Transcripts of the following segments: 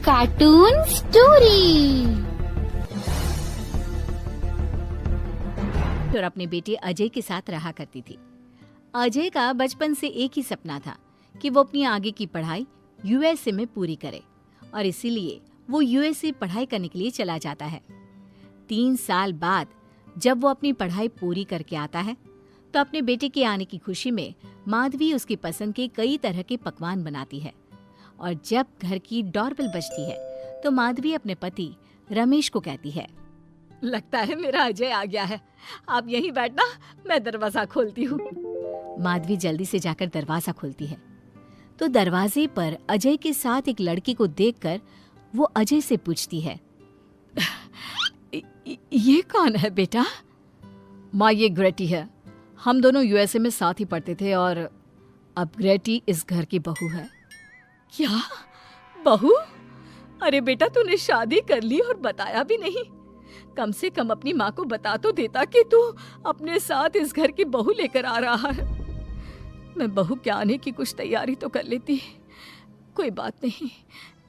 Cartoon story. और अपने बेटे अजय के साथ रहा करती थी। अजय का बचपन से एक ही सपना था कि वो अपनी आगे की पढ़ाई यूएसए में पूरी करे और इसीलिए वो यूएसए पढ़ाई करने के लिए चला जाता है। 3 साल बाद जब वो अपनी पढ़ाई पूरी करके आता है तो अपने बेटे के आने की खुशी में माधवी उसकी पसंद के कई तरह के पकवान बनाती है और जब घर की डोरबेल बजती है तो माधवी अपने पति रमेश को कहती है, लगता है मेरा अजय आ गया है, आप यहीं बैठना, मैं दरवाजा खोलती हूँ। माधवी जल्दी से जाकर दरवाजा खोलती है तो दरवाजे पर अजय के साथ एक लड़की को देखकर वो अजय से पूछती है, ये कौन है बेटा? माँ, ये ग्रेटी है, हम दोनों यूएसए में साथ ही पढ़ते थे और अब ग्रेटी इस घर की बहू है। क्या बहू? अरे बेटा, तूने शादी कर ली और बताया भी नहीं। कम से कम अपनी माँ को बता तो देता कि तू अपने साथ इस घर की बहू लेकर आ रहा है। मैं बहू के आने की कुछ तैयारी तो कर लेती। कोई बात नहीं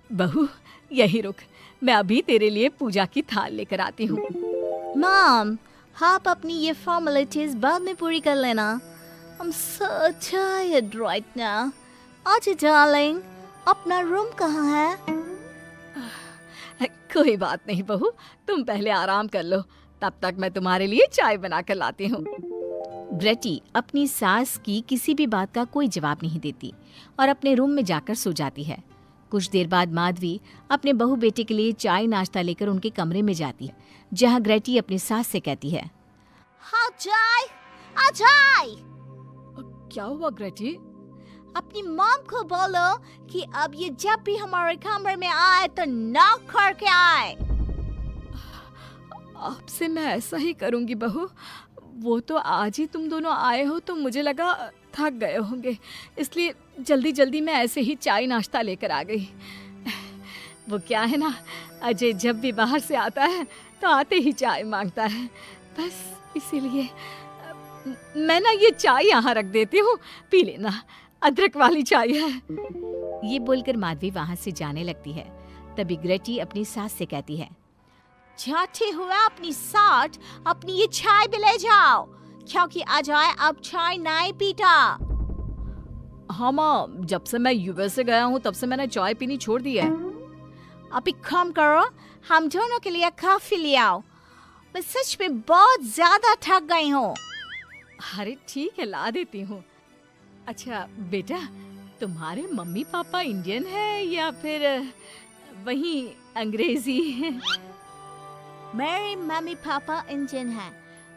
बहू, यही रुक, मैं अभी तेरे लिए पूजा की थाल लेकर आती हूँ। मॉम, आप अपनी ये फॉर्मेलिटीज बाद में पूरी कर लेना। I'm so tired right now. आजा डार्लिंग, अपना रूम कहाँ है? कोई बात नहीं बहू, तुम पहले आराम कर लो, तब तक मैं तुम्हारे लिए चाय बना कर लाती हूँ। ग्रेटी अपनी सास की किसी भी बात का कोई जवाब नहीं देती और अपने रूम में जाकर सो जाती है। कुछ देर बाद माधवी अपने बहू बेटे के लिए चाय नाश्ता लेकर उनके कमरे में जाती है, जहाँ ग्रेटी अपनी सास से कहती है, अजय, अजय! क्या हुआ ग्रेटी? अपनी मॉम को बोलो कि अब ये जब भी हमारे कमरे में आए तो नॉक करके आए। आपसे मैं ऐसा ही करूंगी बहू। वो तो आज ही तुम दोनों आए हो तो मुझे लगा थक गए होंगे, इसलिए जल्दी जल्दी मैं ऐसे ही चाय नाश्ता लेकर आ गई। वो क्या है ना, अजय जब भी बाहर से आता है तो आते ही चाय मांगता है, बस इसीलिए मैं ना ये चाय यहाँ रख देती हूँ, पी लेना, अदरक वाली चाय है। ये बोलकर माधवी वहाँ से जाने लगती है। तभी ग्रेटी अपनी सास से कहती है, जाते हुए अपनी साथ अपनी ये चाय भी ले जाओ, क्योंकि अजय अब चाय नहीं पीता। हाँ माँ, जब से मैं यूएसए गया हूँ तब से मैंने चाय पीनी छोड़ दी है। अब एक काम करो, हम दोनों के लिए कॉफी ले आओ, मैं सच में बहुत ज्यादा थक गई हूँ। अरे ठीक है, ला देती हूँ। अच्छा बेटा, तुम्हारे मम्मी पापा इंडियन है या फिर वही अंग्रेजी है? मेरे मम्मी पापा इंडियन हैं,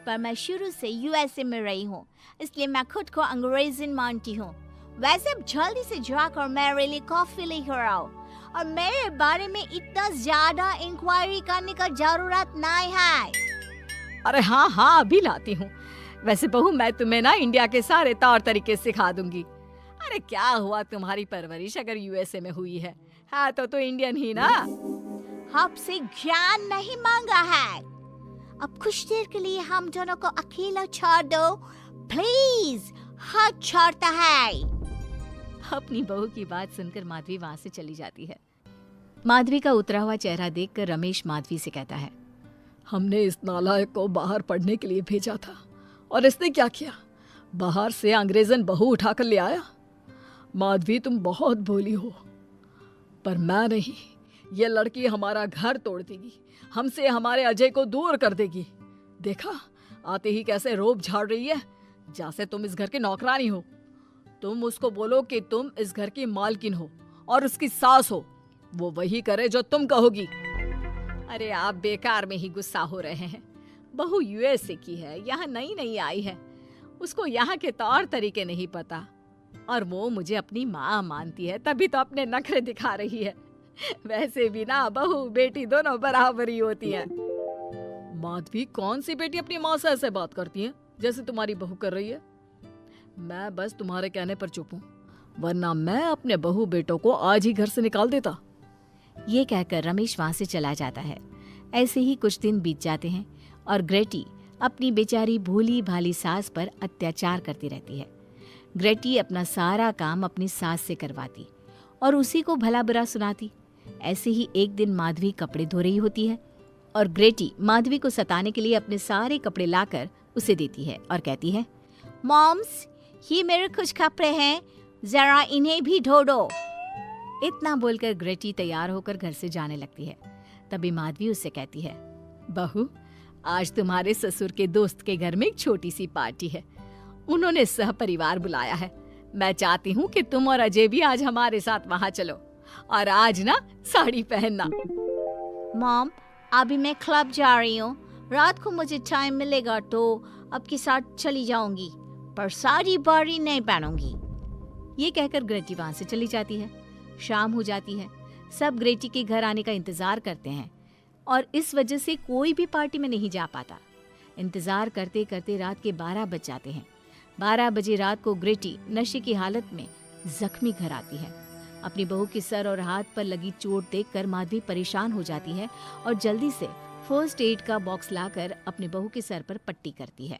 पर मैं शुरू से यूएसए में रही हूँ, इसलिए मैं खुद को अंग्रेज़न मानती हूँ। वैसे अब जल्दी से जाकर मेरे लिए कॉफी लेकर आओ और मेरे बारे में इतना ज्यादा इंक्वायरी करने का जरूरत नहीं है। अरे हाँ हाँ, अभी लाती हूँ। वैसे बहू, मैं तुम्हें ना इंडिया के सारे तौर तरीके सिखा दूंगी। अरे क्या हुआ, तुम्हारी परवरिश अगर यूएसए में हुई है तो इंडियन ही ना। आपसे ज्ञान नहीं मांगा है, अब कुछ देर के लिए हम दोनों को अकेला छोड़ दो प्लीज, हाथ छोड़ता है। अपनी बहू की बात सुनकर माधवी वहाँ से चली जाती है। माधवी का उतरा हुआ चेहरा देखकर रमेश माधवी से कहता है, हमने इस नालायक को बाहर पढ़ने के लिए भेजा था और इसने क्या किया, बाहर से अंग्रेजन बहू उठाकर ले आया। माधवी, तुम बहुत भोली हो, पर मैं नहीं, ये लड़की हमारा घर तोड़ देगी, हमसे हमारे अजय को दूर कर देगी। देखा, आते ही कैसे रोब झाड़ रही है, जैसे तुम इस घर की नौकरानी हो। तुम उसको बोलो कि तुम इस घर की मालकिन हो और उसकी सास हो, वो वही करे जो तुम कहोगी। अरे आप बेकार में ही गुस्सा हो रहे हैं। बहू यूएसए की है, यहाँ नई नई आई है, उसको यहाँ के तौर तरीके नहीं पता और वो मुझे अपनी माँ मानती है, तभी तो अपने नखरे दिखा रही है। वैसे भी ना बहू बेटी दोनों बराबर ही होती हैं। माधवी, कौन सी बेटी अपनी माँ से ऐसे बात करती है जैसे तुम्हारी बहू कर रही है? मैं बस तुम्हारे कहने पर चुप हूँ, वरना मैं अपने बहू बेटों को आज ही घर से निकाल देता। ये कहकर रमेश वहाँ से चला जाता है। ऐसे ही कुछ दिन बीत जाते हैं और ग्रेटी अपनी बेचारी भोली भाली सास पर अत्याचार करती रहती है। ग्रेटी अपना सारा काम अपनी सास से करवाती और उसी को भला बुरा सुनाती। ऐसे ही एक दिन माधवी कपड़े धो रही होती है और ग्रेटी माधवी को सताने के लिए अपने सारे कपड़े लाकर उसे देती है और कहती है, मॉम्स, ये मेरे कुछ कपड़े हैं, जरा इन्हें भी धो दो। इतना बोलकर ग्रेटी तैयार होकर घर से जाने लगती है। तभी माधवी उससे कहती है, बहू, आज तुम्हारे ससुर के दोस्त के घर में एक छोटी सी पार्टी है। उन्होंने सह परिवार बुलाया है। मैं चाहती हूँ कि तुम और अजय भी आज हमारे साथ वहाँ चलो और आज ना साड़ी पहनना। मॉम, अभी मैं क्लब जा रही हूँ, रात को मुझे टाइम मिलेगा तो आपके साथ चली जाऊंगी, पर साड़ी बारी नहीं पहनूंगी। ये कहकर ग्रेटी वहाँ से चली जाती है। शाम हो जाती है। सब ग्रेटी के घर आने का इंतजार करते हैं और इस वजह से कोई भी पार्टी में नहीं जा पाता। इंतजार करते करते रात के 12 बज जाते हैं। 12 बजे रात को ग्रेटी नशे की हालत में जख्मी घर आती है। अपनी बहू के सर और हाथ पर लगी चोट देखकर माधवी परेशान हो जाती है और जल्दी से फर्स्ट एड का बॉक्स लाकर अपनी बहू के सर पर पट्टी करती है।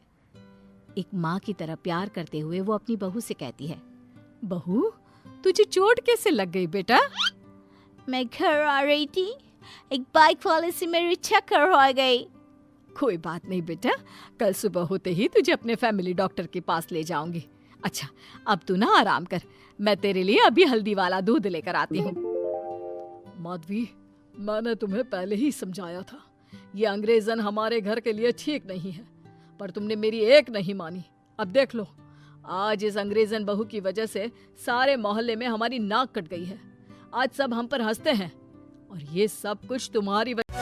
एक माँ की तरह प्यार करते हुए वो अपनी बहू से कहती है, बहू, तुझे चोट कैसे लग गई बेटा? मैं घर आ रही थी, एक बाइक वाले से मेरी टक्कर हो गई। कोई बात नहीं बेटा, कल सुबह होते ही तुझे अपने फैमिली डॉक्टर के पास ले जाऊंगी। अच्छा, अब तू ना आराम कर, मैं तेरे लिए अभी हल्दी वाला दूध लेकर आती हूँ। माधवी, मैंने तुम्हें पहले ही समझाया था, ये अंग्रेजन हमारे घर के लिए ठीक नहीं है, पर तुमने मेरी एक नहीं मानी। अब देख लो, आज इस अंग्रेजन बहू की वजह से सारे मोहल्ले में हमारी नाक कट गई है। आज सब हम पर हंसते हैं और ये सब कुछ तुम्हारी वजह।